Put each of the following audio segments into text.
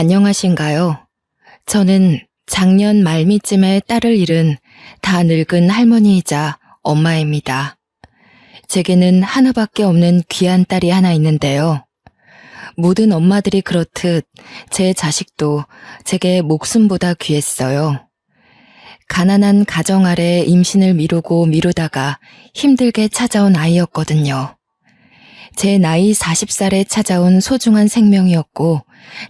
안녕하신가요? 저는 작년 말미쯤에 딸을 잃은 다 늙은 할머니이자 엄마입니다. 제게는 하나밖에 없는 귀한 딸이 하나 있는데요. 모든 엄마들이 그렇듯 제 자식도 제게 목숨보다 귀했어요. 가난한 가정 아래 임신을 미루고 미루다가 힘들게 찾아온 아이였거든요. 제 나이 40살에 찾아온 소중한 생명이었고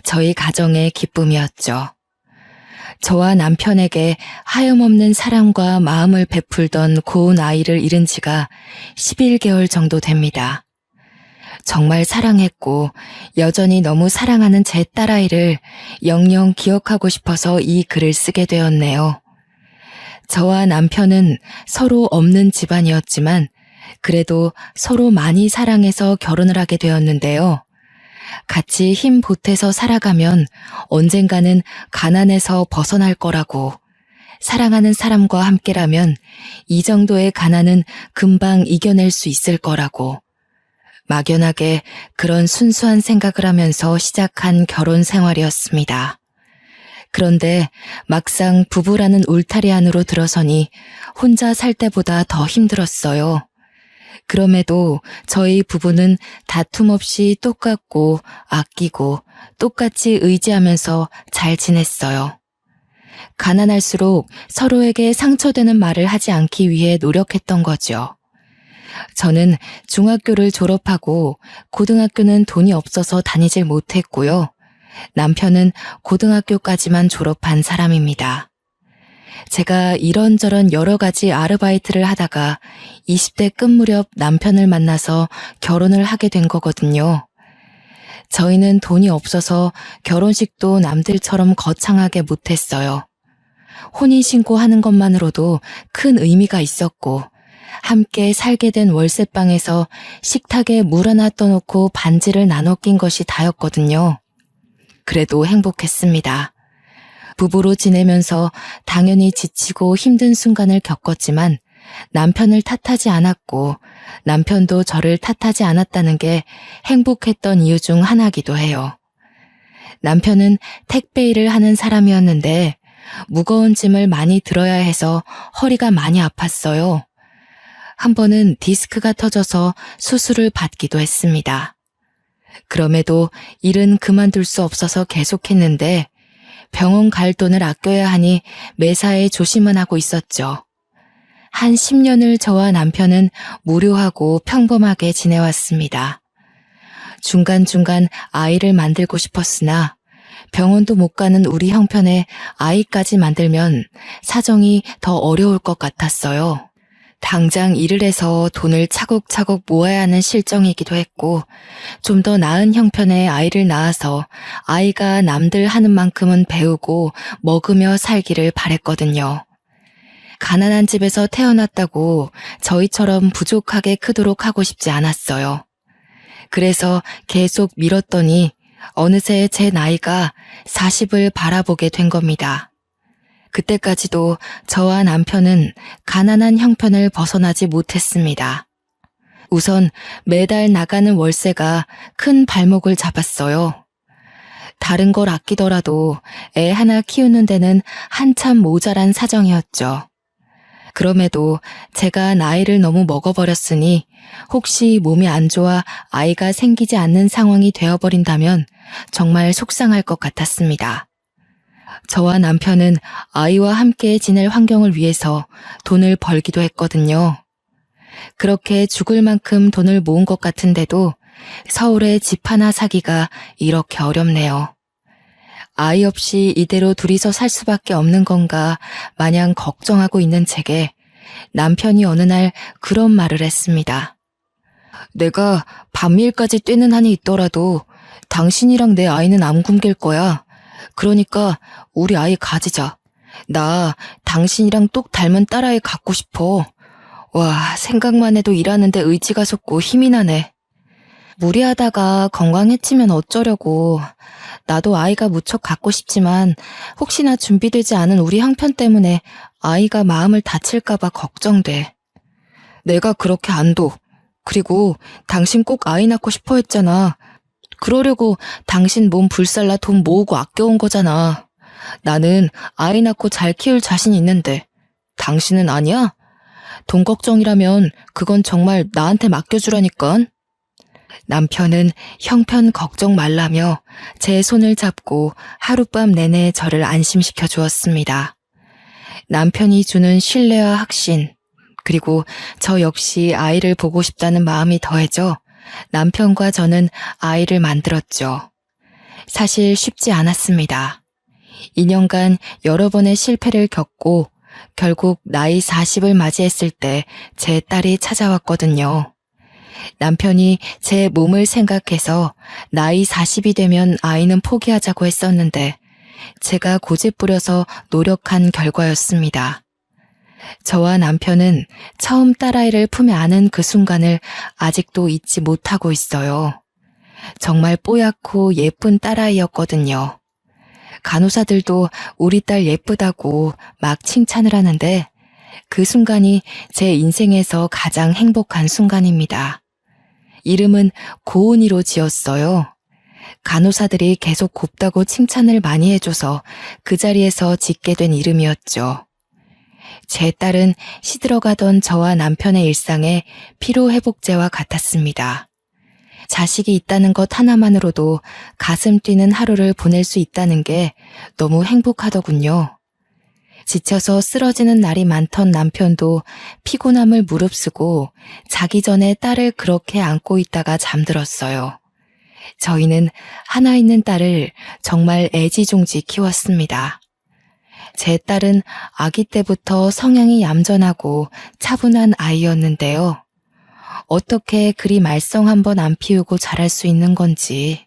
저희 가정의 기쁨이었죠. 저와 남편에게 하염없는 사랑과 마음을 베풀던 고운 아이를 잃은 지가 11개월 정도 됩니다. 정말 사랑했고 여전히 너무 사랑하는 제 딸아이를 영영 기억하고 싶어서 이 글을 쓰게 되었네요. 저와 남편은 서로 없는 집안이었지만 그래도 서로 많이 사랑해서 결혼을 하게 되었는데요. 같이 힘 보태서 살아가면 언젠가는 가난에서 벗어날 거라고, 사랑하는 사람과 함께라면 이 정도의 가난은 금방 이겨낼 수 있을 거라고, 막연하게 그런 순수한 생각을 하면서 시작한 결혼 생활이었습니다. 그런데 막상 부부라는 울타리 안으로 들어서니 혼자 살 때보다 더 힘들었어요. 그럼에도 저희 부부는 다툼 없이 똑같고 아끼고 똑같이 의지하면서 잘 지냈어요. 가난할수록 서로에게 상처되는 말을 하지 않기 위해 노력했던 거죠. 저는 중학교를 졸업하고 고등학교는 돈이 없어서 다니질 못했고요. 남편은 고등학교까지만 졸업한 사람입니다. 제가 이런저런 여러 가지 아르바이트를 하다가 20대 끝 무렵 남편을 만나서 결혼을 하게 된 거거든요. 저희는 돈이 없어서 결혼식도 남들처럼 거창하게 못했어요. 혼인신고하는 것만으로도 큰 의미가 있었고 함께 살게 된 월세방에서 식탁에 물 하나 떠놓고 반지를 나눠 낀 것이 다였거든요. 그래도 행복했습니다. 부부로 지내면서 당연히 지치고 힘든 순간을 겪었지만 남편을 탓하지 않았고 남편도 저를 탓하지 않았다는 게 행복했던 이유 중 하나이기도 해요. 남편은 택배 일을 하는 사람이었는데 무거운 짐을 많이 들어야 해서 허리가 많이 아팠어요. 한 번은 디스크가 터져서 수술을 받기도 했습니다. 그럼에도 일은 그만둘 수 없어서 계속했는데 병원 갈 돈을 아껴야 하니 매사에 조심은 하고 있었죠. 한 10년을 저와 남편은 무료하고 평범하게 지내왔습니다. 중간중간 아이를 만들고 싶었으나 병원도 못 가는 우리 형편에 아이까지 만들면 사정이 더 어려울 것 같았어요. 당장 일을 해서 돈을 차곡차곡 모아야 하는 실정이기도 했고 좀 더 나은 형편의 아이를 낳아서 아이가 남들 하는 만큼은 배우고 먹으며 살기를 바랬거든요. 가난한 집에서 태어났다고 저희처럼 부족하게 크도록 하고 싶지 않았어요. 그래서 계속 미뤘더니 어느새 제 나이가 40을 바라보게 된 겁니다. 그때까지도 저와 남편은 가난한 형편을 벗어나지 못했습니다. 우선 매달 나가는 월세가 큰 발목을 잡았어요. 다른 걸 아끼더라도 애 하나 키우는 데는 한참 모자란 사정이었죠. 그럼에도 제가 나이를 너무 먹어버렸으니 혹시 몸이 안 좋아 아이가 생기지 않는 상황이 되어버린다면 정말 속상할 것 같았습니다. 저와 남편은 아이와 함께 지낼 환경을 위해서 돈을 벌기도 했거든요. 그렇게 죽을 만큼 돈을 모은 것 같은데도 서울에 집 하나 사기가 이렇게 어렵네요. 아이 없이 이대로 둘이서 살 수밖에 없는 건가 마냥 걱정하고 있는 제게 남편이 어느 날 그런 말을 했습니다. 내가 밤일까지 뛰는 한이 있더라도 당신이랑 내 아이는 안 굶길 거야. 그러니까 우리 아이 가지자. 나 당신이랑 똑 닮은 딸아이 갖고 싶어. 와, 생각만 해도 일하는데 의지가 솟고 힘이 나네. 무리하다가 건강해지면 어쩌려고. 나도 아이가 무척 갖고 싶지만 혹시나 준비되지 않은 우리 형편 때문에 아이가 마음을 다칠까봐 걱정돼. 내가 그렇게 안 둬. 그리고 당신 꼭 아이 낳고 싶어 했잖아. 그러려고 당신 몸 불살라 돈 모으고 아껴온 거잖아. 나는 아이 낳고 잘 키울 자신 있는데 당신은 아니야? 돈 걱정이라면 그건 정말 나한테 맡겨주라니깐. 남편은 형편 걱정 말라며 제 손을 잡고 하룻밤 내내 저를 안심시켜 주었습니다. 남편이 주는 신뢰와 확신, 그리고 저 역시 아이를 보고 싶다는 마음이 더해져 남편과 저는 아이를 만들었죠. 사실 쉽지 않았습니다. 2년간 여러 번의 실패를 겪고 결국 나이 40을 맞이했을 때 제 딸이 찾아왔거든요. 남편이 제 몸을 생각해서 나이 40이 되면 아이는 포기하자고 했었는데 제가 고집부려서 노력한 결과였습니다. 저와 남편은 처음 딸아이를 품에 안은 그 순간을 아직도 잊지 못하고 있어요. 정말 뽀얗고 예쁜 딸아이였거든요. 간호사들도 우리 딸 예쁘다고 막 칭찬을 하는데 그 순간이 제 인생에서 가장 행복한 순간입니다. 이름은 고은이로 지었어요. 간호사들이 계속 곱다고 칭찬을 많이 해줘서 그 자리에서 짓게 된 이름이었죠. 제 딸은 시들어가던 저와 남편의 일상에 피로회복제와 같았습니다. 자식이 있다는 것 하나만으로도 가슴 뛰는 하루를 보낼 수 있다는 게 너무 행복하더군요. 지쳐서 쓰러지는 날이 많던 남편도 피곤함을 무릅쓰고 자기 전에 딸을 그렇게 안고 있다가 잠들었어요. 저희는 하나 있는 딸을 정말 애지중지 키웠습니다. 제 딸은 아기 때부터 성향이 얌전하고 차분한 아이였는데요. 어떻게 그리 말썽 한번 안 피우고 자랄 수 있는 건지.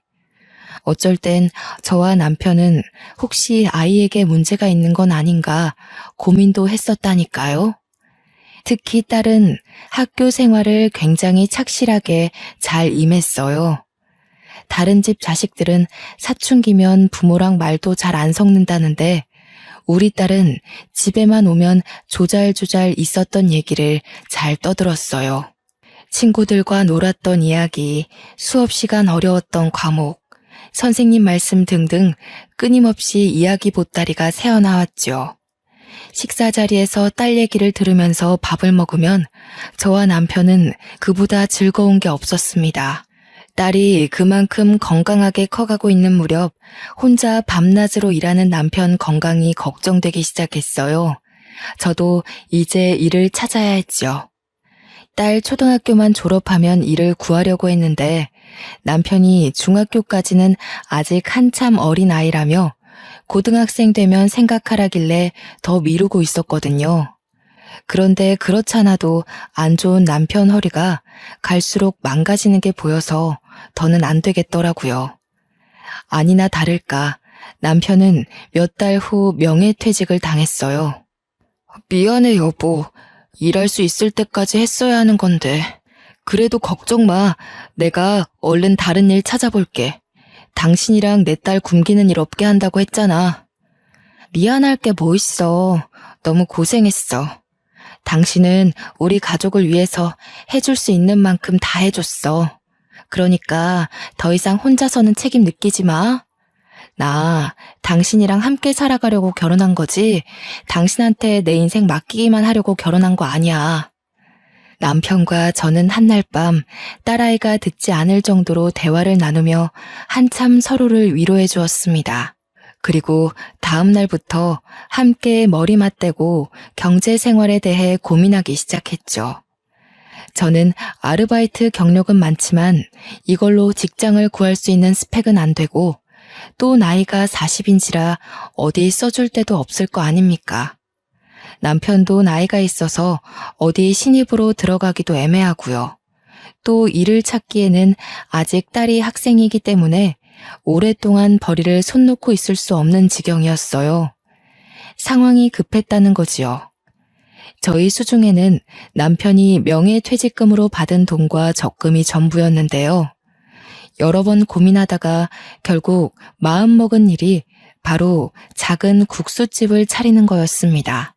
어쩔 땐 저와 남편은 혹시 아이에게 문제가 있는 건 아닌가 고민도 했었다니까요. 특히 딸은 학교 생활을 굉장히 착실하게 잘 임했어요. 다른 집 자식들은 사춘기면 부모랑 말도 잘 안 섞는다는데 우리 딸은 집에만 오면 조잘조잘 있었던 얘기를 잘 떠들었어요. 친구들과 놀았던 이야기, 수업 시간 어려웠던 과목, 선생님 말씀 등등 끊임없이 이야기 보따리가 새어나왔죠. 식사 자리에서 딸 얘기를 들으면서 밥을 먹으면 저와 남편은 그보다 즐거운 게 없었습니다. 딸이 그만큼 건강하게 커가고 있는 무렵 혼자 밤낮으로 일하는 남편 건강이 걱정되기 시작했어요. 저도 이제 일을 찾아야 했죠. 딸 초등학교만 졸업하면 일을 구하려고 했는데 남편이 중학교까지는 아직 한참 어린 아이라며 고등학생 되면 생각하라길래 더 미루고 있었거든요. 그런데 그렇잖아도 안 좋은 남편 허리가 갈수록 망가지는 게 보여서 더는 안 되겠더라고요. 아니나 다를까 남편은 몇 달 후 명예퇴직을 당했어요. 미안해 여보. 일할 수 있을 때까지 했어야 하는 건데. 그래도 걱정 마. 내가 얼른 다른 일 찾아볼게. 당신이랑 내 딸 굶기는 일 없게 한다고 했잖아. 미안할 게 뭐 있어. 너무 고생했어. 당신은 우리 가족을 위해서 해줄 수 있는 만큼 다 해줬어. 그러니까 더 이상 혼자서는 책임 느끼지 마. 나 당신이랑 함께 살아가려고 결혼한 거지 당신한테 내 인생 맡기기만 하려고 결혼한 거 아니야. 남편과 저는 한날 밤 딸아이가 듣지 않을 정도로 대화를 나누며 한참 서로를 위로해 주었습니다. 그리고 다음 날부터 함께 머리 맞대고 경제 생활에 대해 고민하기 시작했죠. 저는 아르바이트 경력은 많지만 이걸로 직장을 구할 수 있는 스펙은 안 되고 또 나이가 40인지라 어디 써줄 데도 없을 거 아닙니까? 남편도 나이가 있어서 어디 신입으로 들어가기도 애매하고요. 또 일을 찾기에는 아직 딸이 학생이기 때문에 오랫동안 벌이를 손 놓고 있을 수 없는 지경이었어요. 상황이 급했다는 거지요. 저희 수중에는 남편이 명예퇴직금으로 받은 돈과 적금이 전부였는데요. 여러 번 고민하다가 결국 마음먹은 일이 바로 작은 국수집을 차리는 거였습니다.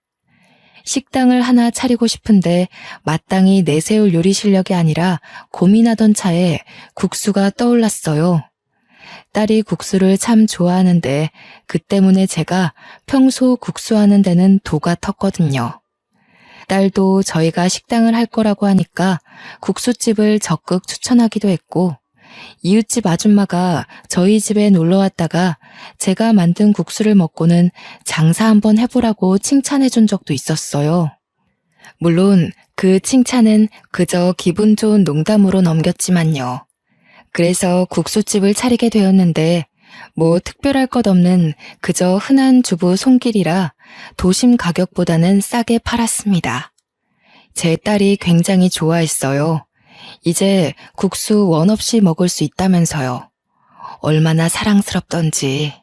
식당을 하나 차리고 싶은데 마땅히 내세울 요리 실력이 아니라 고민하던 차에 국수가 떠올랐어요. 딸이 국수를 참 좋아하는데 그 때문에 제가 평소 국수하는 데는 도가 텄거든요. 딸도 저희가 식당을 할 거라고 하니까 국수집을 적극 추천하기도 했고, 이웃집 아줌마가 저희 집에 놀러 왔다가 제가 만든 국수를 먹고는 장사 한번 해보라고 칭찬해 준 적도 있었어요. 물론 그 칭찬은 그저 기분 좋은 농담으로 넘겼지만요. 그래서 국수집을 차리게 되었는데 뭐 특별할 것 없는 그저 흔한 주부 손길이라 도심 가격보다는 싸게 팔았습니다. 제 딸이 굉장히 좋아했어요. 이제 국수 원 없이 먹을 수 있다면서요. 얼마나 사랑스럽던지.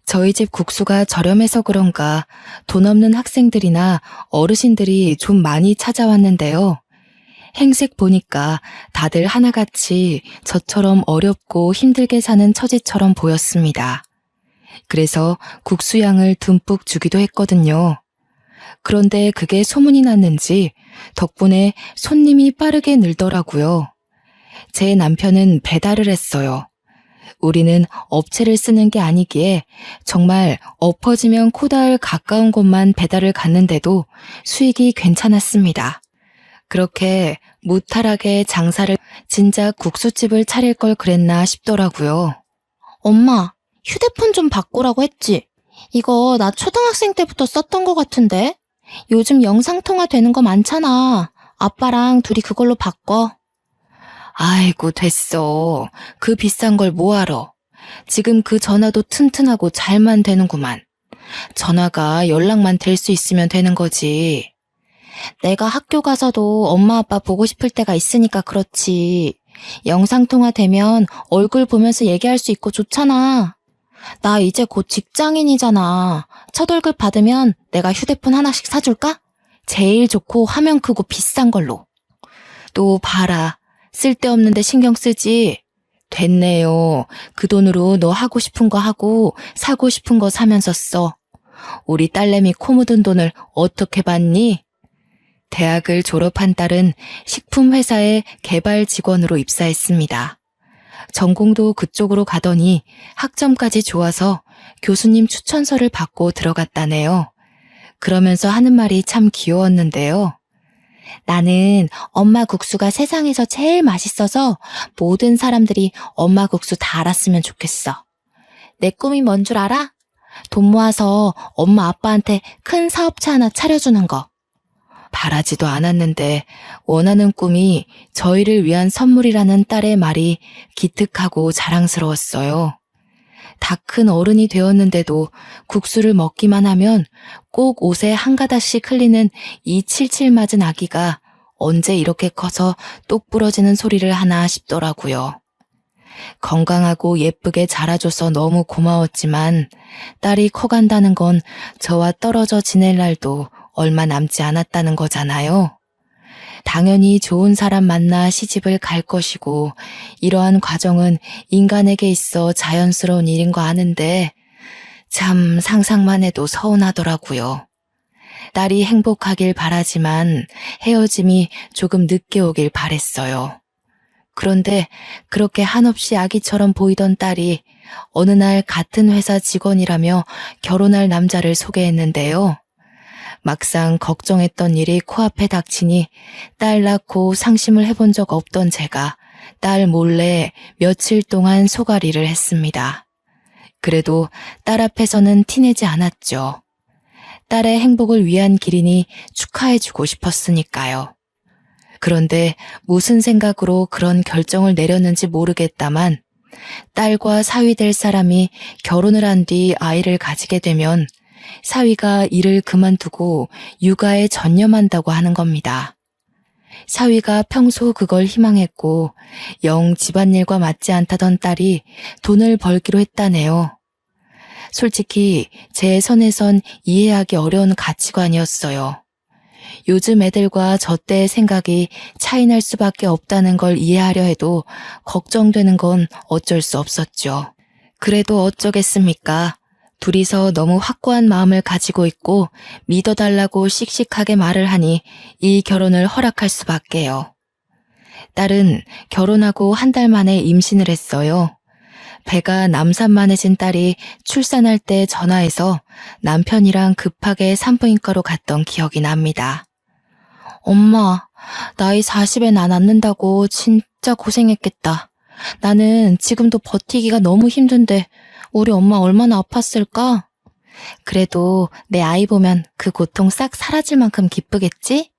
저희 집 국수가 저렴해서 그런가 돈 없는 학생들이나 어르신들이 좀 많이 찾아왔는데요. 행색 보니까 다들 하나같이 저처럼 어렵고 힘들게 사는 처지처럼 보였습니다. 그래서 국수양을 듬뿍 주기도 했거든요. 그런데 그게 소문이 났는지 덕분에 손님이 빠르게 늘더라고요. 제 남편은 배달을 했어요. 우리는 업체를 쓰는 게 아니기에 정말 엎어지면 코다할 가까운 곳만 배달을 갔는데도 수익이 괜찮았습니다. 그렇게 무탈하게 장사를 진작 국수집을 차릴 걸 그랬나 싶더라고요. 엄마, 휴대폰 좀 바꾸라고 했지? 이거 나 초등학생 때부터 썼던 거 같은데? 요즘 영상통화 되는 거 많잖아. 아빠랑 둘이 그걸로 바꿔. 아이고 됐어. 그 비싼 걸 뭐하러. 지금 그 전화도 튼튼하고 잘만 되는구만. 전화가 연락만 될 수 있으면 되는 거지. 내가 학교 가서도 엄마 아빠 보고 싶을 때가 있으니까 그렇지. 영상통화 되면 얼굴 보면서 얘기할 수 있고 좋잖아. 나 이제 곧 직장인이잖아. 첫 월급 받으면 내가 휴대폰 하나씩 사줄까? 제일 좋고 화면 크고 비싼 걸로. 또 봐라. 쓸데없는데 신경 쓰지. 됐네요. 그 돈으로 너 하고 싶은 거 하고 사고 싶은 거 사면서 써. 우리 딸내미 코 묻은 돈을 어떻게 받니? 대학을 졸업한 딸은 식품회사의 개발 직원으로 입사했습니다. 전공도 그쪽으로 가더니 학점까지 좋아서 교수님 추천서를 받고 들어갔다네요. 그러면서 하는 말이 참 귀여웠는데요. 나는 엄마 국수가 세상에서 제일 맛있어서 모든 사람들이 엄마 국수 다 알았으면 좋겠어. 내 꿈이 뭔 줄 알아? 돈 모아서 엄마 아빠한테 큰 사업체 하나 차려주는 거. 바라지도 않았는데 원하는 꿈이 저희를 위한 선물이라는 딸의 말이 기특하고 자랑스러웠어요. 다 큰 어른이 되었는데도 국수를 먹기만 하면 꼭 옷에 한 가닥씩 흘리는 이 칠칠 맞은 아기가 언제 이렇게 커서 똑 부러지는 소리를 하나 싶더라고요. 건강하고 예쁘게 자라줘서 너무 고마웠지만 딸이 커간다는 건 저와 떨어져 지낼 날도 얼마 남지 않았다는 거잖아요. 당연히 좋은 사람 만나 시집을 갈 것이고 이러한 과정은 인간에게 있어 자연스러운 일인 거 아는데 참 상상만 해도 서운하더라고요. 딸이 행복하길 바라지만 헤어짐이 조금 늦게 오길 바랬어요. 그런데 그렇게 한없이 아기처럼 보이던 딸이 어느 날 같은 회사 직원이라며 결혼할 남자를 소개했는데요. 막상 걱정했던 일이 코앞에 닥치니 딸 낳고 상심을 해본 적 없던 제가 딸 몰래 며칠 동안 소가리를 했습니다. 그래도 딸 앞에서는 티내지 않았죠. 딸의 행복을 위한 길이니 축하해주고 싶었으니까요. 그런데 무슨 생각으로 그런 결정을 내렸는지 모르겠다만 딸과 사위 될 사람이 결혼을 한 뒤 아이를 가지게 되면 사위가 일을 그만두고 육아에 전념한다고 하는 겁니다. 사위가 평소 그걸 희망했고 영 집안일과 맞지 않다던 딸이 돈을 벌기로 했다네요. 솔직히 제 선에선 이해하기 어려운 가치관이었어요. 요즘 애들과 저 때의 생각이 차이날 수밖에 없다는 걸 이해하려 해도 걱정되는 건 어쩔 수 없었죠. 그래도 어쩌겠습니까? 둘이서 너무 확고한 마음을 가지고 있고 믿어달라고 씩씩하게 말을 하니 이 결혼을 허락할 수밖에요. 딸은 결혼하고 한 달 만에 임신을 했어요. 배가 남산만해진 딸이 출산할 때 전화해서 남편이랑 급하게 산부인과로 갔던 기억이 납니다. 엄마, 나이 40에 나 낳는다고 진짜 고생했겠다. 나는 지금도 버티기가 너무 힘든데 우리 엄마 얼마나 아팠을까? 그래도 내 아이 보면 그 고통 싹 사라질 만큼 기쁘겠지?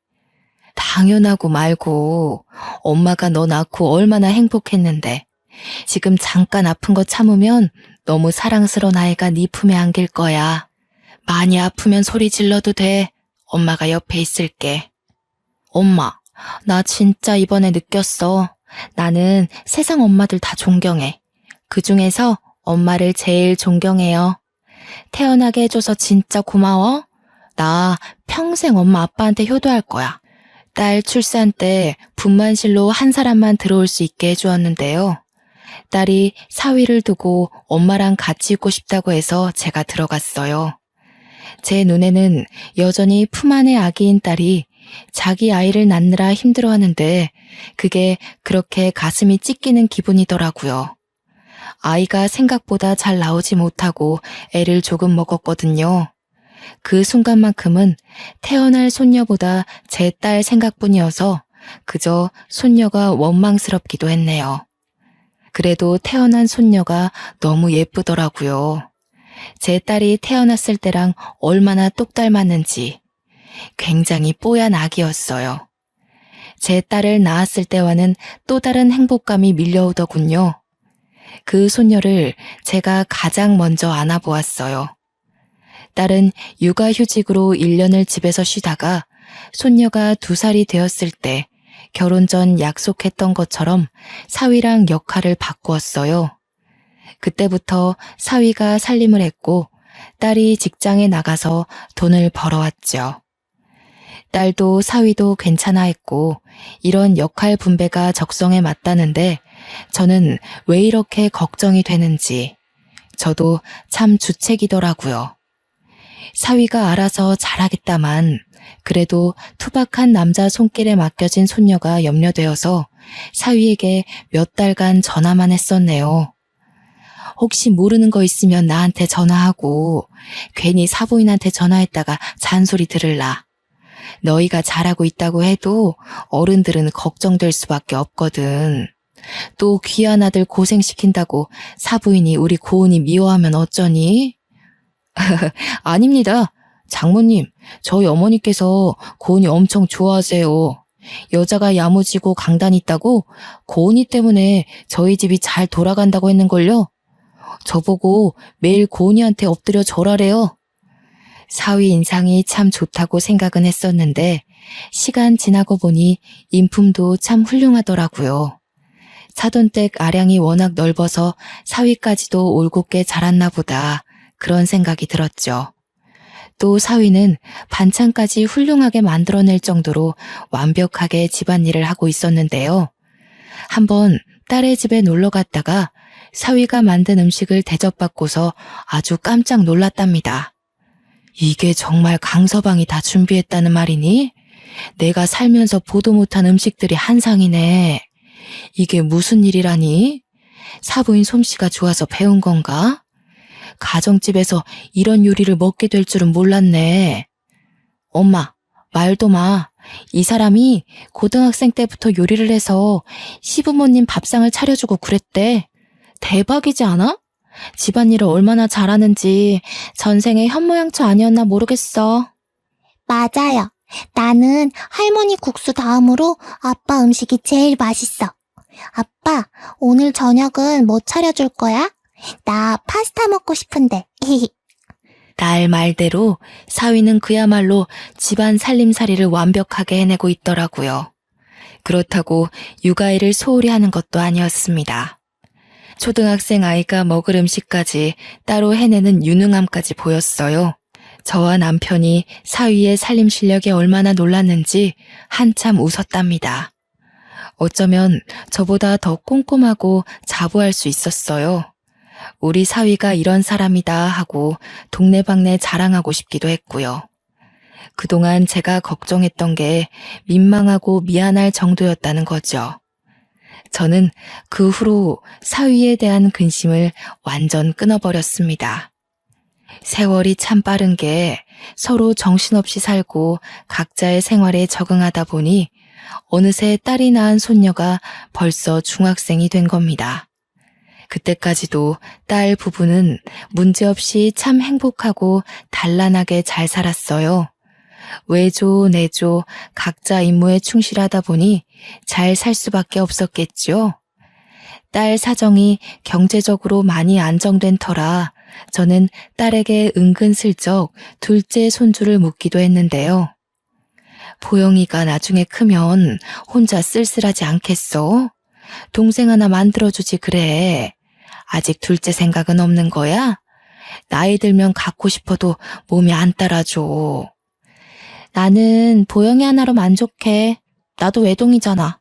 당연하고 말고 엄마가 너 낳고 얼마나 행복했는데 지금 잠깐 아픈 거 참으면 너무 사랑스러운 아이가 네 품에 안길 거야. 많이 아프면 소리 질러도 돼. 엄마가 옆에 있을게. 엄마, 나 진짜 이번에 느꼈어. 나는 세상 엄마들 다 존경해. 그중에서 엄마를 제일 존경해요. 태어나게 해줘서 진짜 고마워. 나 평생 엄마 아빠한테 효도할 거야. 딸 출산 때 분만실로 한 사람만 들어올 수 있게 해주었는데요. 딸이 사위를 두고 엄마랑 같이 있고 싶다고 해서 제가 들어갔어요. 제 눈에는 여전히 품 안의 아기인 딸이 자기 아이를 낳느라 힘들어하는데 그게 그렇게 가슴이 찢기는 기분이더라고요. 아이가 생각보다 잘 나오지 못하고 애를 조금 먹었거든요. 그 순간만큼은 태어날 손녀보다 제 딸 생각뿐이어서 그저 손녀가 원망스럽기도 했네요. 그래도 태어난 손녀가 너무 예쁘더라고요. 제 딸이 태어났을 때랑 얼마나 똑 닮았는지 굉장히 뽀얀 아기였어요. 제 딸을 낳았을 때와는 또 다른 행복감이 밀려오더군요. 그 손녀를 제가 가장 먼저 안아보았어요. 딸은 육아휴직으로 1년을 집에서 쉬다가 손녀가 2살이 되었을 때 결혼 전 약속했던 것처럼 사위랑 역할을 바꾸었어요. 그때부터 사위가 살림을 했고 딸이 직장에 나가서 돈을 벌어왔죠. 딸도 사위도 괜찮아 했고 이런 역할 분배가 적성에 맞다는데 저는 왜 이렇게 걱정이 되는지 저도 참 주책이더라고요. 사위가 알아서 잘하겠다만 그래도 투박한 남자 손길에 맡겨진 손녀가 염려되어서 사위에게 몇 달간 전화만 했었네요. 혹시 모르는 거 있으면 나한테 전화하고 괜히 사부인한테 전화했다가 잔소리 들을라. 너희가 잘하고 있다고 해도 어른들은 걱정될 수밖에 없거든. 또 귀한 아들 고생시킨다고 사부인이 우리 고은이 미워하면 어쩌니? 아닙니다. 장모님, 저희 어머니께서 고은이 엄청 좋아하세요. 여자가 야무지고 강단 있다고 고은이 때문에 저희 집이 잘 돌아간다고 했는걸요. 저보고 매일 고은이한테 엎드려 절하래요. 사위 인상이 참 좋다고 생각은 했었는데 시간 지나고 보니 인품도 참 훌륭하더라고요. 사돈댁 아량이 워낙 넓어서 사위까지도 올곧게 자랐나 보다 그런 생각이 들었죠. 또 사위는 반찬까지 훌륭하게 만들어낼 정도로 완벽하게 집안일을 하고 있었는데요. 한번 딸의 집에 놀러 갔다가 사위가 만든 음식을 대접받고서 아주 깜짝 놀랐답니다. 이게 정말 강서방이 다 준비했다는 말이니? 내가 살면서 보도 못한 음식들이 한상이네. 이게 무슨 일이라니? 사부인 솜씨가 좋아서 배운 건가? 가정집에서 이런 요리를 먹게 될 줄은 몰랐네. 엄마, 말도 마. 이 사람이 고등학생 때부터 요리를 해서 시부모님 밥상을 차려주고 그랬대. 대박이지 않아? 집안일을 얼마나 잘하는지 전생에 현모양처 아니었나 모르겠어. 맞아요. 나는 할머니 국수 다음으로 아빠 음식이 제일 맛있어. 아빠, 오늘 저녁은 뭐 차려줄 거야? 나 파스타 먹고 싶은데. 딸 말대로 사위는 그야말로 집안 살림살이를 완벽하게 해내고 있더라고요. 그렇다고 육아일을 소홀히 하는 것도 아니었습니다. 초등학생 아이가 먹을 음식까지 따로 해내는 유능함까지 보였어요. 저와 남편이 사위의 살림 실력에 얼마나 놀랐는지 한참 웃었답니다. 어쩌면 저보다 더 꼼꼼하고 자부할 수 있었어요. 우리 사위가 이런 사람이다 하고 동네방네 자랑하고 싶기도 했고요. 그동안 제가 걱정했던 게 민망하고 미안할 정도였다는 거죠. 저는 그 후로 사위에 대한 근심을 완전 끊어버렸습니다. 세월이 참 빠른 게 서로 정신없이 살고 각자의 생활에 적응하다 보니 어느새 딸이 낳은 손녀가 벌써 중학생이 된 겁니다. 그때까지도 딸 부부는 문제없이 참 행복하고 단란하게 잘 살았어요. 외조, 내조 각자 임무에 충실하다 보니 잘 살 수밖에 없었겠죠. 딸 사정이 경제적으로 많이 안정된 터라 저는 딸에게 은근슬쩍 둘째 손주를 묻기도 했는데요. 보영이가 나중에 크면 혼자 쓸쓸하지 않겠어? 동생 하나 만들어주지 그래. 아직 둘째 생각은 없는 거야? 나이 들면 갖고 싶어도 몸이 안 따라줘. 나는 보영이 하나로 만족해. 나도 외동이잖아.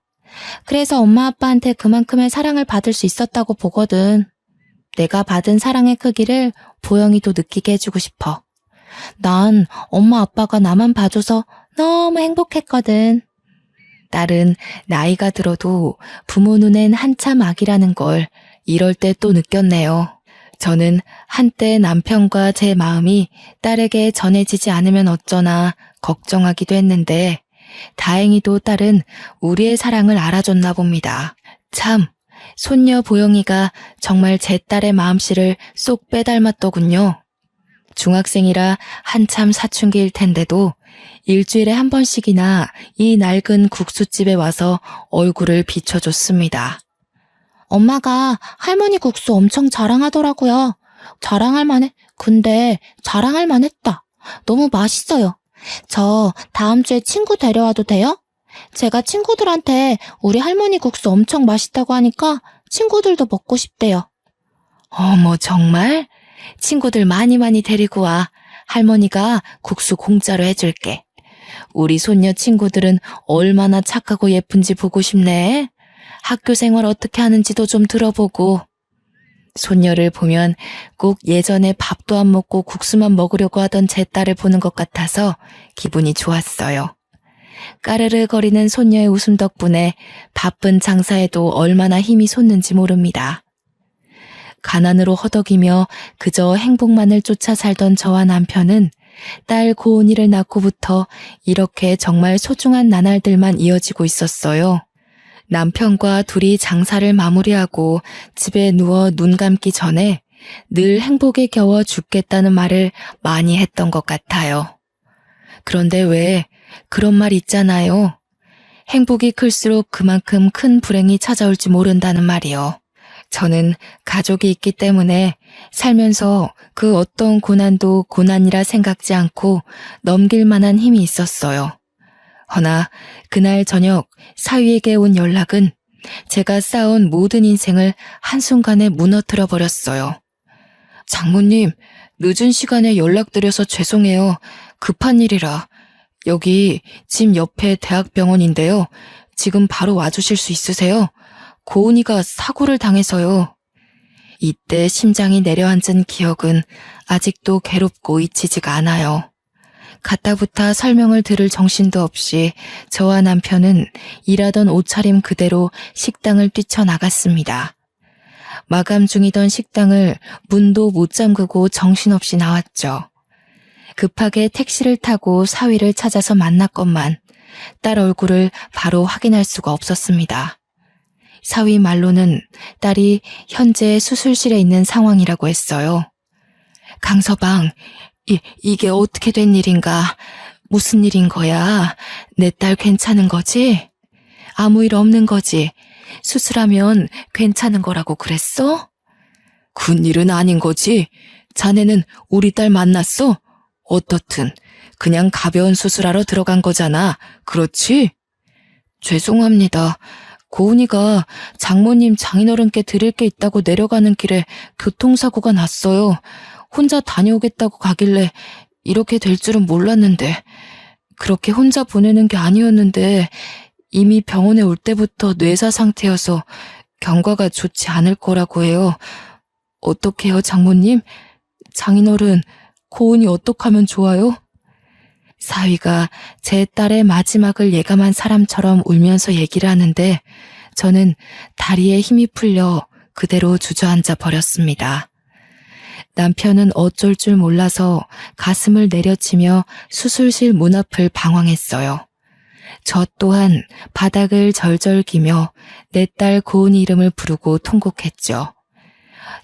그래서 엄마 아빠한테 그만큼의 사랑을 받을 수 있었다고 보거든. 내가 받은 사랑의 크기를 보영이도 느끼게 해주고 싶어. 난 엄마 아빠가 나만 봐줘서 너무 행복했거든. 딸은 나이가 들어도 부모 눈엔 한참 아기라는 걸 이럴 때 또 느꼈네요. 저는 한때 남편과 제 마음이 딸에게 전해지지 않으면 어쩌나 걱정하기도 했는데 다행히도 딸은 우리의 사랑을 알아줬나 봅니다. 참, 손녀 보영이가 정말 제 딸의 마음씨를 쏙 빼닮았더군요. 중학생이라 한참 사춘기일 텐데도 일주일에 한 번씩이나 이 낡은 국수집에 와서 얼굴을 비춰줬습니다. 엄마가 할머니 국수 엄청 자랑하더라고요. 근데 자랑할 만했다. 너무 맛있어요. 저 다음 주에 친구 데려와도 돼요? 제가 친구들한테 우리 할머니 국수 엄청 맛있다고 하니까 친구들도 먹고 싶대요. 어머, 정말? 친구들 많이 데리고 와. 할머니가 국수 공짜로 해줄게. 우리 손녀 친구들은 얼마나 착하고 예쁜지 보고 싶네. 학교 생활 어떻게 하는지도 좀 들어보고. 손녀를 보면 꼭 예전에 밥도 안 먹고 국수만 먹으려고 하던 제 딸을 보는 것 같아서 기분이 좋았어요. 까르르 거리는 손녀의 웃음 덕분에 바쁜 장사에도 얼마나 힘이 솟는지 모릅니다. 가난으로 허덕이며 그저 행복만을 쫓아 살던 저와 남편은 딸 고은이를 낳고부터 이렇게 정말 소중한 나날들만 이어지고 있었어요. 남편과 둘이 장사를 마무리하고 집에 누워 눈 감기 전에 늘 행복에 겨워 죽겠다는 말을 많이 했던 것 같아요. 그런데 왜 그런 말 있잖아요. 행복이 클수록 그만큼 큰 불행이 찾아올지 모른다는 말이요. 저는 가족이 있기 때문에 살면서 그 어떤 고난도 고난이라 생각지 않고 넘길 만한 힘이 있었어요. 허나 그날 저녁 사위에게 온 연락은 제가 쌓아온 모든 인생을 한순간에 무너뜨려 버렸어요. 장모님, 늦은 시간에 연락드려서 죄송해요. 급한 일이라. 여기 집 옆에 대학병원인데요. 지금 바로 와주실 수 있으세요? 고은이가 사고를 당해서요. 이때 심장이 내려앉은 기억은 아직도 괴롭고 잊히지가 않아요. 가타부타 설명을 들을 정신도 없이 저와 남편은 일하던 옷차림 그대로 식당을 뛰쳐나갔습니다. 마감 중이던 식당을 문도 못 잠그고 정신없이 나왔죠. 급하게 택시를 타고 사위를 찾아서 만났건만 딸 얼굴을 바로 확인할 수가 없었습니다. 사위 말로는 딸이 현재 수술실에 있는 상황이라고 했어요. 강서방, 이게 어떻게 된 일인가? 무슨 일인 거야? 내 딸 괜찮은 거지? 아무 일 없는 거지? 수술하면 괜찮은 거라고 그랬어? 큰일은 아닌 거지? 자네는 우리 딸 만났어? 어떻든 그냥 가벼운 수술하러 들어간 거잖아. 그렇지? 죄송합니다. 고은이가 장모님 장인어른께 드릴 게 있다고 내려가는 길에 교통사고가 났어요. 혼자 다녀오겠다고 가길래 이렇게 될 줄은 몰랐는데 그렇게 혼자 보내는 게 아니었는데 이미 병원에 올 때부터 뇌사 상태여서 경과가 좋지 않을 거라고 해요. 어떡해요, 장모님? 장인어른, 고은이 어떡하면 좋아요? 사위가 제 딸의 마지막을 예감한 사람처럼 울면서 얘기를 하는데 저는 다리에 힘이 풀려 그대로 주저앉아 버렸습니다. 남편은 어쩔 줄 몰라서 가슴을 내려치며 수술실 문 앞을 방황했어요. 저 또한 바닥을 절절 기며 내 딸 고은이 이름을 부르고 통곡했죠.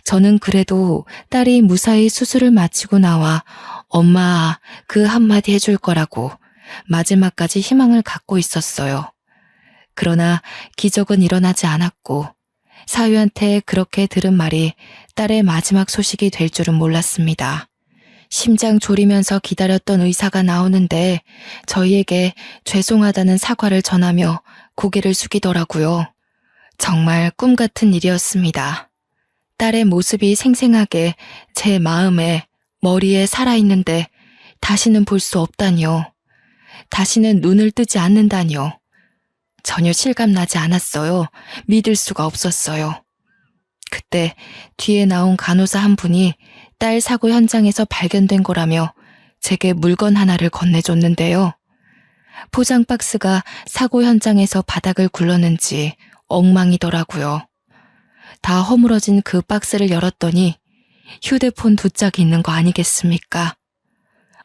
저는 그래도 딸이 무사히 수술을 마치고 나와 엄마 그 한마디 해줄 거라고 마지막까지 희망을 갖고 있었어요. 그러나 기적은 일어나지 않았고 사위한테 그렇게 들은 말이 딸의 마지막 소식이 될 줄은 몰랐습니다. 심장 졸이면서 기다렸던 의사가 나오는데 저희에게 죄송하다는 사과를 전하며 고개를 숙이더라고요. 정말 꿈 같은 일이었습니다. 딸의 모습이 생생하게 제 마음에, 머리에 살아있는데 다시는 볼 수 없다니요. 다시는 눈을 뜨지 않는다니요. 전혀 실감나지 않았어요. 믿을 수가 없었어요. 그때 뒤에 나온 간호사 한 분이 딸 사고 현장에서 발견된 거라며 제게 물건 하나를 건네줬는데요. 포장 박스가 사고 현장에서 바닥을 굴렀는지 엉망이더라고요. 다 허물어진 그 박스를 열었더니 휴대폰 2짝이 있는 거 아니겠습니까?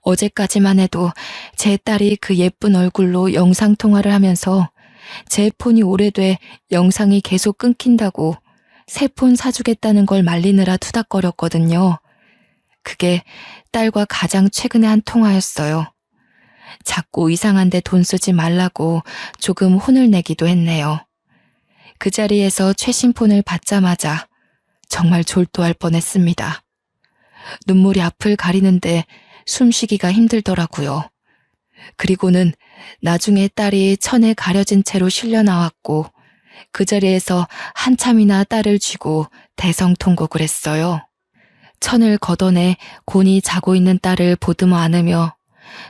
어제까지만 해도 제 딸이 그 예쁜 얼굴로 영상통화를 하면서 제 폰이 오래돼 영상이 계속 끊긴다고 새 폰 사주겠다는 걸 말리느라 투닥거렸거든요. 그게 딸과 가장 최근에 한 통화였어요. 자꾸 이상한데 돈 쓰지 말라고 조금 혼을 내기도 했네요. 그 자리에서 최신 폰을 받자마자 정말 졸도할 뻔했습니다. 눈물이 앞을 가리는데 숨쉬기가 힘들더라고요. 그리고는 나중에 딸이 천에 가려진 채로 실려 나왔고 그 자리에서 한참이나 딸을 쥐고 대성통곡을 했어요. 천을 걷어내 곤히 자고 있는 딸을 보듬어 안으며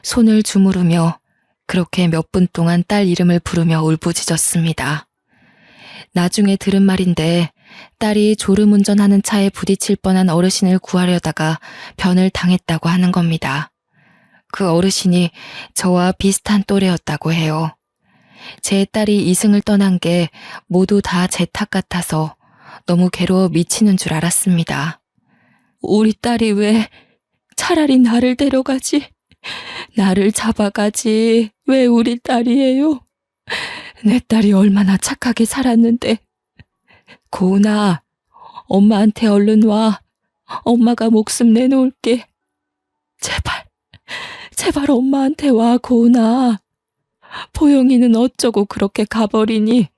손을 주무르며 그렇게 몇 분 동안 딸 이름을 부르며 울부짖었습니다. 나중에 들은 말인데 딸이 졸음운전하는 차에 부딪힐 뻔한 어르신을 구하려다가 변을 당했다고 하는 겁니다. 그 어르신이 저와 비슷한 또래였다고 해요. 제 딸이 이승을 떠난 게 모두 다 제 탓 같아서 너무 괴로워 미치는 줄 알았습니다. 우리 딸이 왜 차라리 나를 데려가지? 나를 잡아가지. 왜 우리 딸이에요? 내 딸이 얼마나 착하게 살았는데. 고은아, 엄마한테 얼른 와. 엄마가 목숨 내놓을게. 제발 엄마한테 와, 고은아. 보영이는 어쩌고 그렇게 가버리니?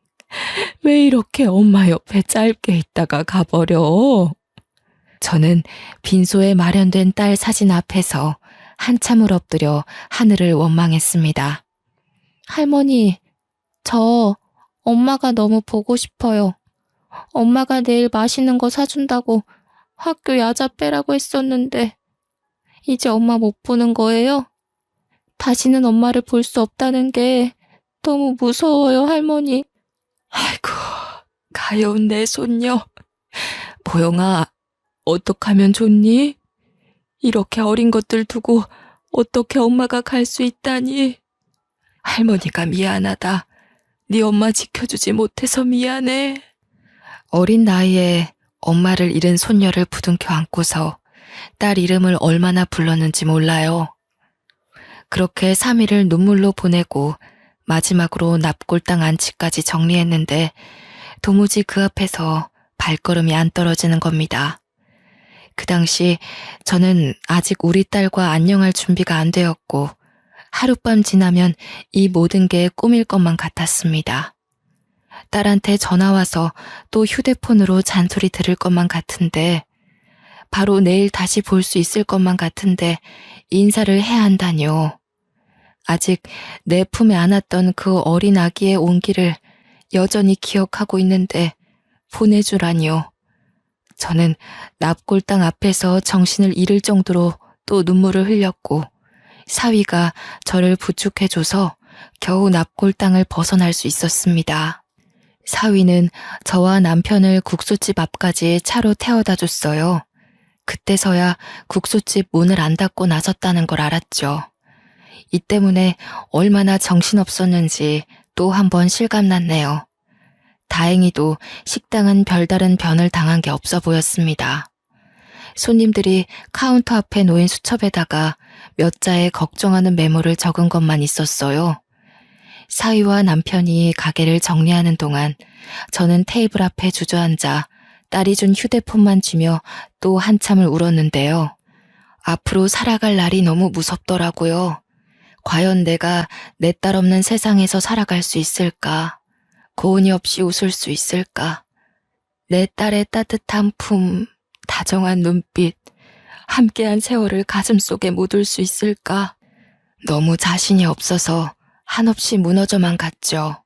왜 이렇게 엄마 옆에 짧게 있다가 가버려? 저는 빈소에 마련된 딸 사진 앞에서 한참을 엎드려 하늘을 원망했습니다. 할머니, 저 엄마가 너무 보고 싶어요. 엄마가 내일 맛있는 거 사준다고 학교 야자 빼라고 했었는데 이제 엄마 못 보는 거예요? 다시는 엄마를 볼 수 없다는 게 너무 무서워요, 할머니. 아이고, 가여운 내 손녀. 보영아, 어떡하면 좋니? 이렇게 어린 것들 두고 어떻게 엄마가 갈 수 있다니? 할머니가 미안하다. 네 엄마 지켜주지 못해서 미안해. 어린 나이에 엄마를 잃은 손녀를 부둥켜 안고서 딸 이름을 얼마나 불렀는지 몰라요. 그렇게 3일을 눈물로 보내고 마지막으로 납골당 안치까지 정리했는데 도무지 그 앞에서 발걸음이 안 떨어지는 겁니다. 그 당시 저는 아직 우리 딸과 안녕할 준비가 안 되었고 하룻밤 지나면 이 모든 게 꿈일 것만 같았습니다. 딸한테 전화와서 또 휴대폰으로 잔소리 들을 것만 같은데 바로 내일 다시 볼 수 있을 것만 같은데 인사를 해야 한다뇨. 아직 내 품에 안았던 그 어린 아기의 온기를 여전히 기억하고 있는데 보내주라니요. 저는 납골당 앞에서 정신을 잃을 정도로 또 눈물을 흘렸고 사위가 저를 부축해줘서 겨우 납골당을 벗어날 수 있었습니다. 사위는 저와 남편을 국수집 앞까지 차로 태워다 줬어요. 그때서야 국수집 문을 안 닫고 나섰다는 걸 알았죠. 이 때문에 얼마나 정신없었는지 또 한 번 실감났네요. 다행히도 식당은 별다른 변을 당한 게 없어 보였습니다. 손님들이 카운터 앞에 놓인 수첩에다가 몇 자의 걱정하는 메모를 적은 것만 있었어요. 사위와 남편이 가게를 정리하는 동안 저는 테이블 앞에 주저앉아 딸이 준 휴대폰만 쥐며 또 한참을 울었는데요. 앞으로 살아갈 날이 너무 무섭더라고요. 과연 내가 내 딸 없는 세상에서 살아갈 수 있을까? 고은이 없이 웃을 수 있을까? 내 딸의 따뜻한 품, 다정한 눈빛, 함께한 세월을 가슴속에 묻을 수 있을까? 너무 자신이 없어서 한없이 무너져만 갔죠.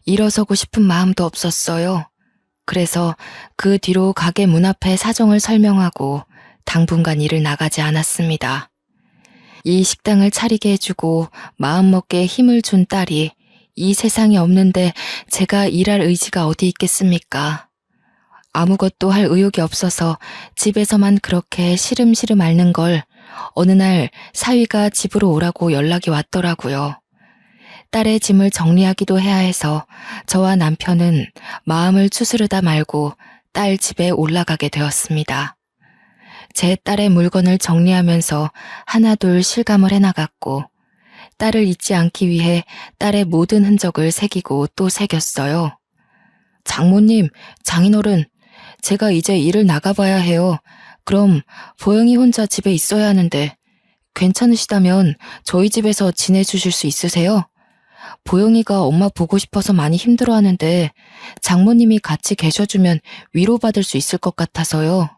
일어서고 싶은 마음도 없었어요. 그래서 그 뒤로 가게 문 앞에 사정을 설명하고 당분간 일을 나가지 않았습니다. 이 식당을 차리게 해주고 마음먹게 힘을 준 딸이 이 세상에 없는데 제가 일할 의지가 어디 있겠습니까? 아무것도 할 의욕이 없어서 집에서만 그렇게 시름시름 앓는 걸 어느 날 사위가 집으로 오라고 연락이 왔더라고요. 딸의 짐을 정리하기도 해야 해서 저와 남편은 마음을 추스르다 말고 딸 집에 올라가게 되었습니다. 제 딸의 물건을 정리하면서 하나둘 실감을 해나갔고 딸을 잊지 않기 위해 딸의 모든 흔적을 새기고 또 새겼어요. 장모님, 장인어른, 제가 이제 일을 나가봐야 해요. 그럼 보영이 혼자 집에 있어야 하는데 괜찮으시다면 저희 집에서 지내주실 수 있으세요? 보영이가 엄마 보고 싶어서 많이 힘들어하는데 장모님이 같이 계셔주면 위로받을 수 있을 것 같아서요.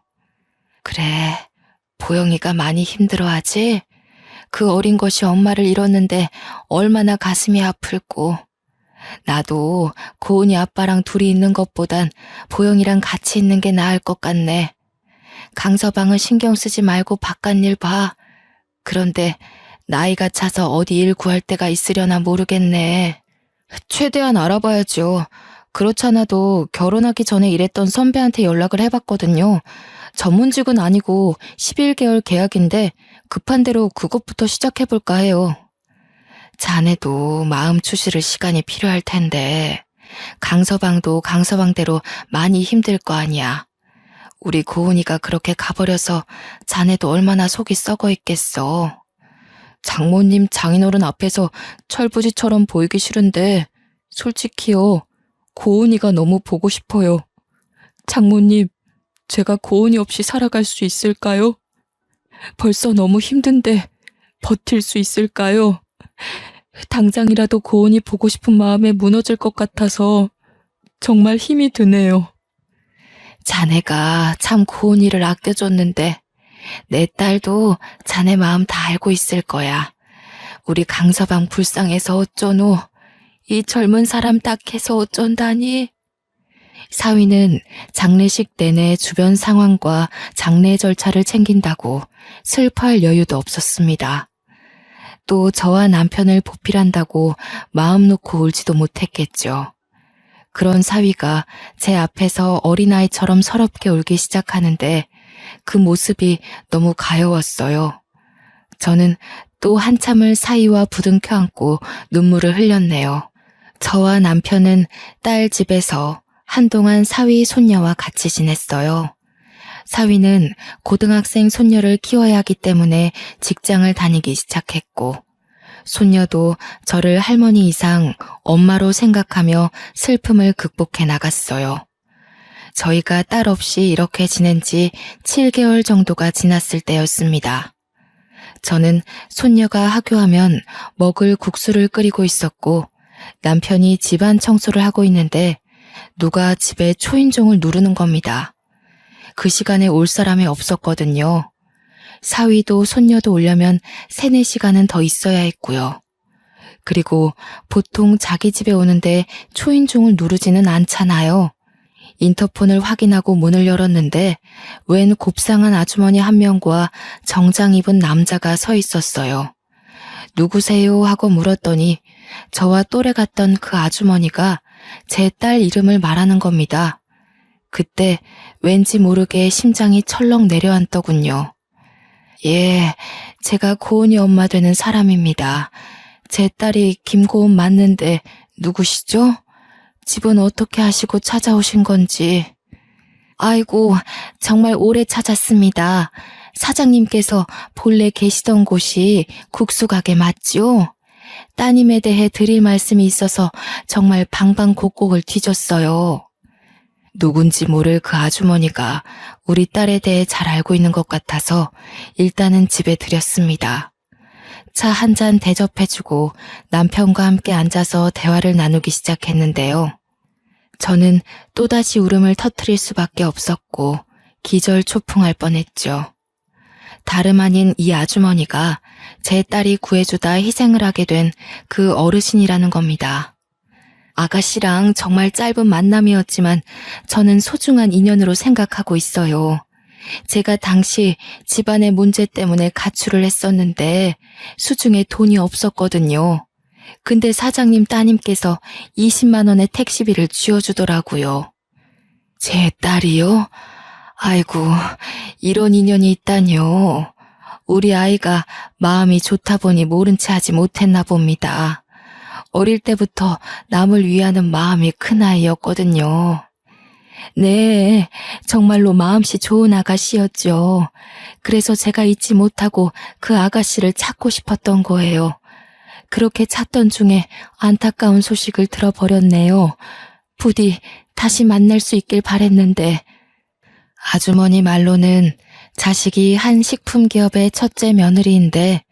그래, 보영이가 많이 힘들어하지? 그 어린 것이 엄마를 잃었는데 얼마나 가슴이 아플고. 나도 고은이 아빠랑 둘이 있는 것보단 보영이랑 같이 있는 게 나을 것 같네. 강서방은 신경 쓰지 말고 바깥일 봐. 그런데 나이가 차서 어디 일 구할 데가 있으려나 모르겠네. 최대한 알아봐야죠. 그렇잖아도 결혼하기 전에 일했던 선배한테 연락을 해봤거든요. 전문직은 아니고 11개월 계약인데 급한 대로 그것부터 시작해볼까 해요. 자네도 마음 추스를 시간이 필요할 텐데 강서방도 강서방대로 많이 힘들 거 아니야. 우리 고은이가 그렇게 가버려서 자네도 얼마나 속이 썩어 있겠어. 장모님, 장인어른 앞에서 철부지처럼 보이기 싫은데 솔직히요, 고은이가 너무 보고 싶어요. 장모님, 제가 고은이 없이 살아갈 수 있을까요? 벌써 너무 힘든데 버틸 수 있을까요? 당장이라도 고은이 보고 싶은 마음에 무너질 것 같아서 정말 힘이 드네요. 자네가 참 고은이를 아껴줬는데 내 딸도 자네 마음 다 알고 있을 거야. 우리 강서방 불쌍해서 어쩌노. 이 젊은 사람 딱해서 어쩐다니. 사위는 장례식 내내 주변 상황과 장례 절차를 챙긴다고 슬퍼할 여유도 없었습니다. 또 저와 남편을 보필한다고 마음 놓고 울지도 못했겠죠. 그런 사위가 제 앞에서 어린아이처럼 서럽게 울기 시작하는데 그 모습이 너무 가여웠어요. 저는 또 한참을 사위와 부둥켜 안고 눈물을 흘렸네요. 저와 남편은 딸 집에서 한동안 사위 손녀와 같이 지냈어요. 사위는 고등학생 손녀를 키워야 하기 때문에 직장을 다니기 시작했고, 손녀도 저를 할머니 이상 엄마로 생각하며 슬픔을 극복해 나갔어요. 저희가 딸 없이 이렇게 지낸 지 7개월 정도가 지났을 때였습니다. 저는 손녀가 하교하면 먹을 국수를 끓이고 있었고, 남편이 집안 청소를 하고 있는데 누가 집에 초인종을 누르는 겁니다. 그 시간에 올 사람이 없었거든요. 사위도 손녀도 오려면 3-4시간은 더 있어야 했고요. 그리고 보통 자기 집에 오는데 초인종을 누르지는 않잖아요. 인터폰을 확인하고 문을 열었는데 웬 곱상한 아주머니 한 명과 정장 입은 남자가 서 있었어요. 누구세요? 하고 물었더니 저와 또래 같던 그 아주머니가 제 딸 이름을 말하는 겁니다. 그때 왠지 모르게 심장이 철렁 내려앉더군요. 예, 제가 고은이 엄마 되는 사람입니다. 제 딸이 김고은 맞는데 누구시죠? 집은 어떻게 하시고 찾아오신 건지. 아이고, 정말 오래 찾았습니다. 사장님께서 본래 계시던 곳이 국수가게 맞죠? 따님에 대해 드릴 말씀이 있어서 정말 방방곡곡을 뒤졌어요. 누군지 모를 그 아주머니가 우리 딸에 대해 잘 알고 있는 것 같아서 일단은 집에 들였습니다. 차 한 잔 대접해주고 남편과 함께 앉아서 대화를 나누기 시작했는데요. 저는 또다시 울음을 터뜨릴 수밖에 없었고 기절초풍할 뻔했죠. 다름 아닌 이 아주머니가 제 딸이 구해주다 희생을 하게 된 그 어르신이라는 겁니다. 아가씨랑 정말 짧은 만남이었지만 저는 소중한 인연으로 생각하고 있어요. 제가 당시 집안의 문제 때문에 가출을 했었는데 수중에 돈이 없었거든요. 근데 사장님 따님께서 20만 원의 택시비를 쥐어주더라고요. 제 딸이요? 아이고, 이런 인연이 있다뇨. 우리 아이가 마음이 좋다 보니 모른 체 하지 못했나 봅니다. 어릴 때부터 남을 위하는 마음이 큰 아이였거든요. 네, 정말로 마음씨 좋은 아가씨였죠. 그래서 제가 잊지 못하고 그 아가씨를 찾고 싶었던 거예요. 그렇게 찾던 중에 안타까운 소식을 들어버렸네요. 부디 다시 만날 수 있길 바랬는데. 아주머니 말로는 자식이 한 식품기업의 첫째 며느리인데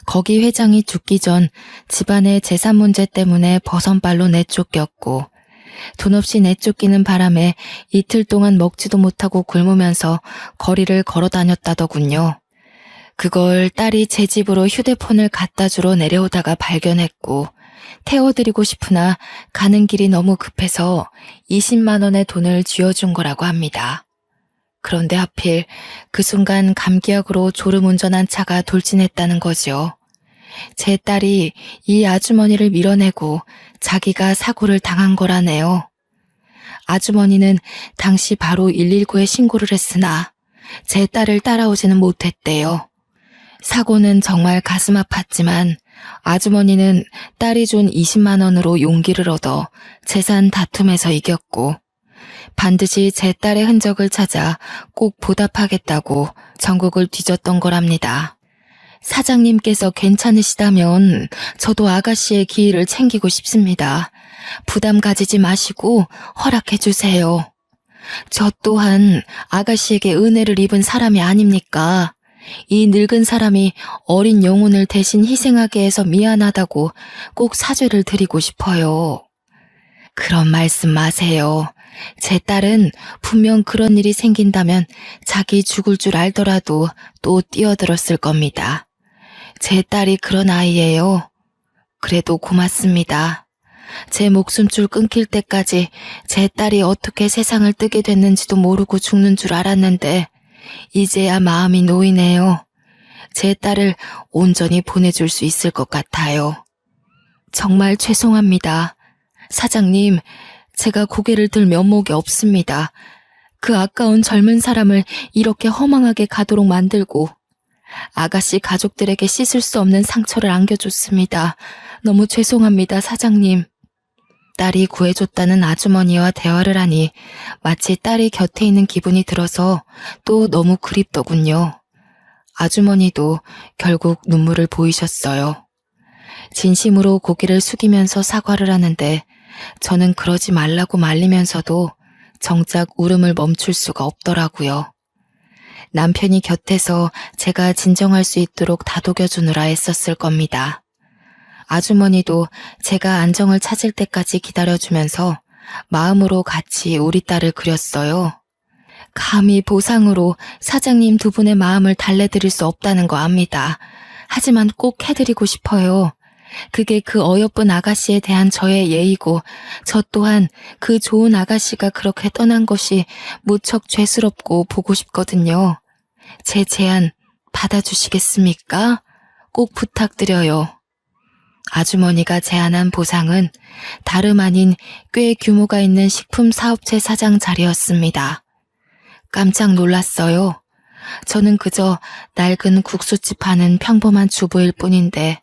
거기 회장이 죽기 전 집안의 재산 문제 때문에 버선발로 내쫓겼고 돈 없이 내쫓기는 바람에 이틀 동안 먹지도 못하고 굶으면서 거리를 걸어 다녔다더군요. 그걸 딸이 제 집으로 휴대폰을 갖다 주러 내려오다가 발견했고 태워드리고 싶으나 가는 길이 너무 급해서 20만 원의 돈을 쥐어준 거라고 합니다. 그런데 하필 그 순간 감기약으로 졸음운전한 차가 돌진했다는 거죠. 제 딸이 이 아주머니를 밀어내고 자기가 사고를 당한 거라네요. 아주머니는 당시 바로 119에 신고를 했으나 제 딸을 따라오지는 못했대요. 사고는 정말 가슴 아팠지만 아주머니는 딸이 준 20만 원으로 용기를 얻어 재산 다툼에서 이겼고 반드시 제 딸의 흔적을 찾아 꼭 보답하겠다고 전국을 뒤졌던 거랍니다. 사장님께서 괜찮으시다면 저도 아가씨의 기회를 챙기고 싶습니다. 부담 가지지 마시고 허락해 주세요. 저 또한 아가씨에게 은혜를 입은 사람이 아닙니까? 이 늙은 사람이 어린 영혼을 대신 희생하게 해서 미안하다고 꼭 사죄를 드리고 싶어요. 그런 말씀 마세요. 제 딸은 분명 그런 일이 생긴다면 자기 죽을 줄 알더라도 또 뛰어들었을 겁니다. 제 딸이 그런 아이예요. 그래도 고맙습니다. 제 목숨줄 끊길 때까지 제 딸이 어떻게 세상을 뜨게 됐는지도 모르고 죽는 줄 알았는데 이제야 마음이 놓이네요. 제 딸을 온전히 보내줄 수 있을 것 같아요. 정말 죄송합니다. 사장님, 제가 고개를 들 면목이 없습니다. 그 아까운 젊은 사람을 이렇게 허망하게 가도록 만들고 아가씨 가족들에게 씻을 수 없는 상처를 안겨줬습니다. 너무 죄송합니다, 사장님. 딸이 구해줬다는 아주머니와 대화를 하니 마치 딸이 곁에 있는 기분이 들어서 또 너무 그립더군요. 아주머니도 결국 눈물을 보이셨어요. 진심으로 고개를 숙이면서 사과를 하는데 저는 그러지 말라고 말리면서도 정작 울음을 멈출 수가 없더라고요. 남편이 곁에서 제가 진정할 수 있도록 다독여주느라 애썼을 겁니다. 아주머니도 제가 안정을 찾을 때까지 기다려주면서 마음으로 같이 우리 딸을 그렸어요. 감히 보상으로 사장님 두 분의 마음을 달래드릴 수 없다는 거 압니다. 하지만 꼭 해드리고 싶어요. 그게 그 어여쁜 아가씨에 대한 저의 예의고 저 또한 그 좋은 아가씨가 그렇게 떠난 것이 무척 죄스럽고 보고 싶거든요. 제 제안 받아주시겠습니까? 꼭 부탁드려요. 아주머니가 제안한 보상은 다름 아닌 꽤 규모가 있는 식품 사업체 사장 자리였습니다. 깜짝 놀랐어요. 저는 그저 낡은 국수집 하는 평범한 주부일 뿐인데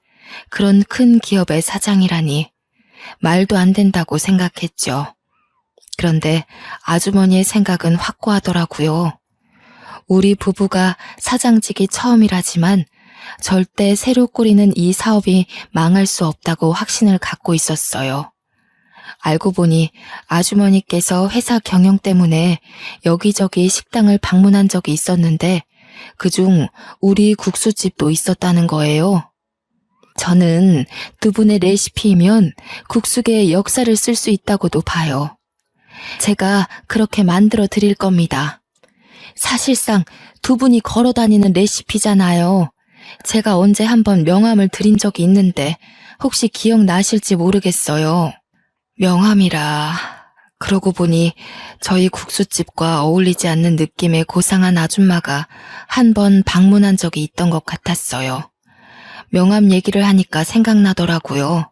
그런 큰 기업의 사장이라니 말도 안 된다고 생각했죠. 그런데 아주머니의 생각은 확고하더라고요. 우리 부부가 사장직이 처음이라지만 절대 새로 꾸리는 이 사업이 망할 수 없다고 확신을 갖고 있었어요. 알고 보니 아주머니께서 회사 경영 때문에 여기저기 식당을 방문한 적이 있었는데 그중 우리 국수집도 있었다는 거예요. 저는 두 분의 레시피이면 국수계의 역사를 쓸 수 있다고도 봐요. 제가 그렇게 만들어 드릴 겁니다. 사실상 두 분이 걸어 다니는 레시피잖아요. 제가 언제 한번 명함을 드린 적이 있는데 혹시 기억나실지 모르겠어요. 명함이라. 그러고 보니 저희 국수집과 어울리지 않는 느낌의 고상한 아줌마가 한 번 방문한 적이 있던 것 같았어요. 명함 얘기를 하니까 생각나더라고요.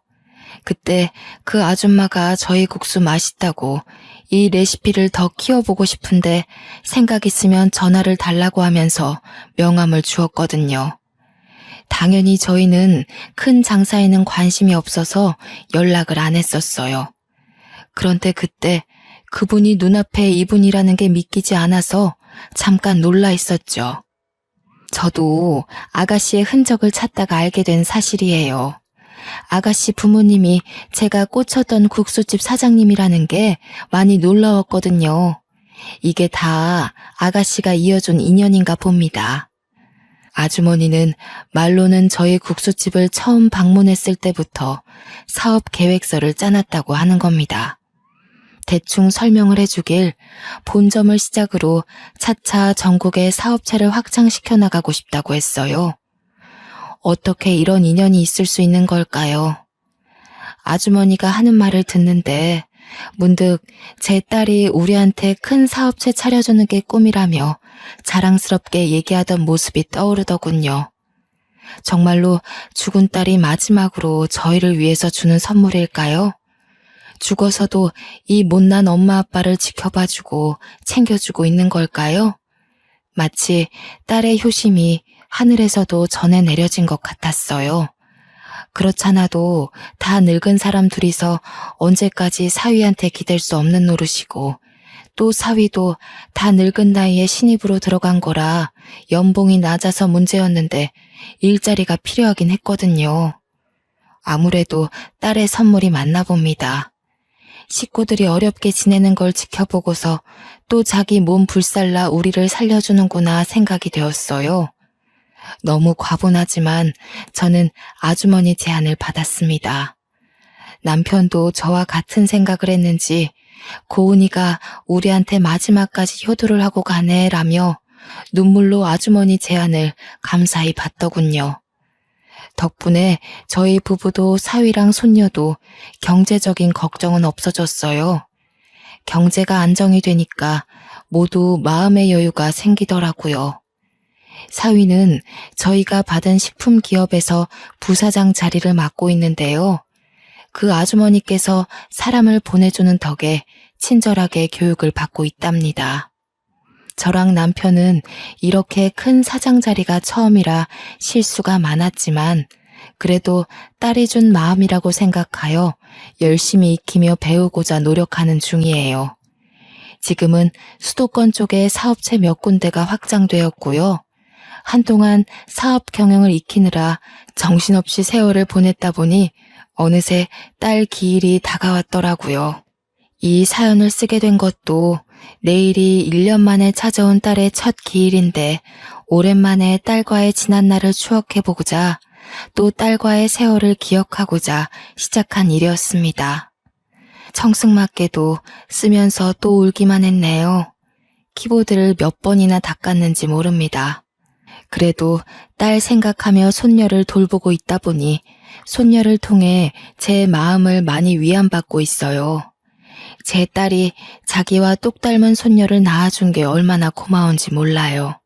그때 그 아줌마가 저희 국수 맛있다고 이 레시피를 더 키워보고 싶은데 생각 있으면 전화를 달라고 하면서 명함을 주었거든요. 당연히 저희는 큰 장사에는 관심이 없어서 연락을 안 했었어요. 그런데 그때 그분이 눈앞에 이분이라는 게 믿기지 않아서 잠깐 놀라 있었죠. 저도 아가씨의 흔적을 찾다가 알게 된 사실이에요. 아가씨 부모님이 제가 꽂혔던 국수집 사장님이라는 게 많이 놀라웠거든요. 이게 다 아가씨가 이어준 인연인가 봅니다. 아주머니는 말로는 저희 국수집을 처음 방문했을 때부터 사업 계획서를 짜놨다고 하는 겁니다. 대충 설명을 해주길 본점을 시작으로 차차 전국의 사업체를 확장시켜 나가고 싶다고 했어요. 어떻게 이런 인연이 있을 수 있는 걸까요? 아주머니가 하는 말을 듣는데 문득 제 딸이 우리한테 큰 사업체 차려주는 게 꿈이라며 자랑스럽게 얘기하던 모습이 떠오르더군요. 정말로 죽은 딸이 마지막으로 저희를 위해서 주는 선물일까요? 죽어서도 이 못난 엄마 아빠를 지켜봐주고 챙겨주고 있는 걸까요? 마치 딸의 효심이 하늘에서도 전해 내려진 것 같았어요. 그렇잖아도 다 늙은 사람 둘이서 언제까지 사위한테 기댈 수 없는 노릇이고 또 사위도 다 늙은 나이에 신입으로 들어간 거라 연봉이 낮아서 문제였는데 일자리가 필요하긴 했거든요. 아무래도 딸의 선물이 맞나 봅니다. 식구들이 어렵게 지내는 걸 지켜보고서 또 자기 몸 불살라 우리를 살려주는구나 생각이 되었어요. 너무 과분하지만 저는 아주머니 제안을 받았습니다. 남편도 저와 같은 생각을 했는지 고은이가 우리한테 마지막까지 효도를 하고 가네라며 눈물로 아주머니 제안을 감사히 받더군요. 덕분에 저희 부부도 사위랑 손녀도 경제적인 걱정은 없어졌어요. 경제가 안정이 되니까 모두 마음의 여유가 생기더라고요. 사위는 저희가 받은 식품 기업에서 부사장 자리를 맡고 있는데요. 그 아주머니께서 사람을 보내주는 덕에 친절하게 교육을 받고 있답니다. 저랑 남편은 이렇게 큰 사장 자리가 처음이라 실수가 많았지만 그래도 딸이 준 마음이라고 생각하여 열심히 익히며 배우고자 노력하는 중이에요. 지금은 수도권 쪽에 사업체 몇 군데가 확장되었고요. 한동안 사업 경영을 익히느라 정신없이 세월을 보냈다 보니 어느새 딸 기일이 다가왔더라고요. 이 사연을 쓰게 된 것도 내일이 1년 만에 찾아온 딸의 첫 기일인데 오랜만에 딸과의 지난 날을 추억해보고자 또 딸과의 세월을 기억하고자 시작한 일이었습니다. 청승맞게도 쓰면서 또 울기만 했네요. 키보드를 몇 번이나 닦았는지 모릅니다. 그래도 딸 생각하며 손녀를 돌보고 있다 보니 손녀를 통해 제 마음을 많이 위안받고 있어요. 제 딸이 자기와 똑 닮은 손녀를 낳아준 게 얼마나 고마운지 몰라요.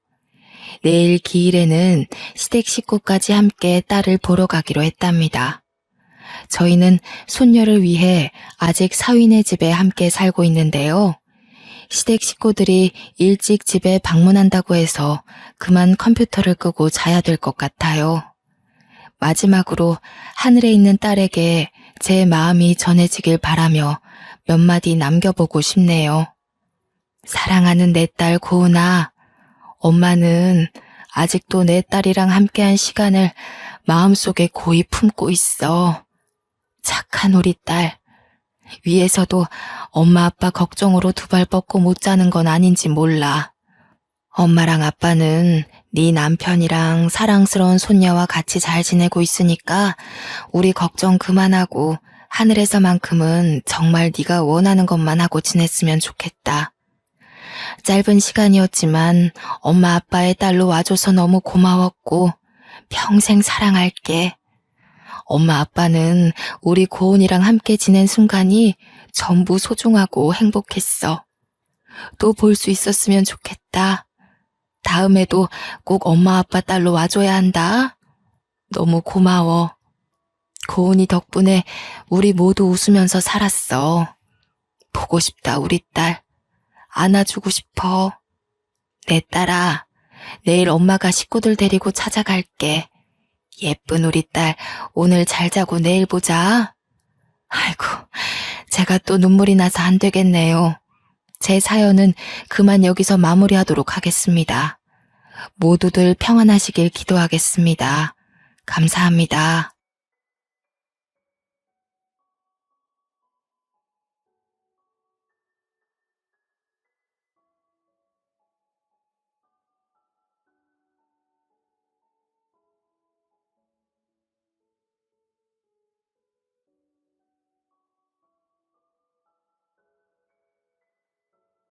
내일 기일에는 시댁 식구까지 함께 딸을 보러 가기로 했답니다. 저희는 손녀를 위해 아직 사위네 집에 함께 살고 있는데요. 시댁 식구들이 일찍 집에 방문한다고 해서 그만 컴퓨터를 끄고 자야 될 것 같아요. 마지막으로 하늘에 있는 딸에게 제 마음이 전해지길 바라며 몇 마디 남겨보고 싶네요. 사랑하는 내 딸 고은아, 엄마는 아직도 내 딸이랑 함께한 시간을 마음속에 고이 품고 있어. 착한 우리 딸. 위에서도 엄마 아빠 걱정으로 두 발 뻗고 못 자는 건 아닌지 몰라. 엄마랑 아빠는 네 남편이랑 사랑스러운 손녀와 같이 잘 지내고 있으니까 우리 걱정 그만하고 하늘에서만큼은 정말 네가 원하는 것만 하고 지냈으면 좋겠다. 짧은 시간이었지만 엄마 아빠의 딸로 와줘서 너무 고마웠고 평생 사랑할게. 엄마 아빠는 우리 고은이랑 함께 지낸 순간이 전부 소중하고 행복했어. 또 볼 수 있었으면 좋겠다. 다음에도 꼭 엄마 아빠 딸로 와줘야 한다. 너무 고마워. 고은이 덕분에 우리 모두 웃으면서 살았어. 보고 싶다, 우리 딸. 안아주고 싶어. 내 딸아, 내일 엄마가 식구들 데리고 찾아갈게. 예쁜 우리 딸, 오늘 잘 자고 내일 보자. 아이고, 제가 또 눈물이 나서 안 되겠네요. 제 사연은 그만 여기서 마무리하도록 하겠습니다. 모두들 평안하시길 기도하겠습니다. 감사합니다.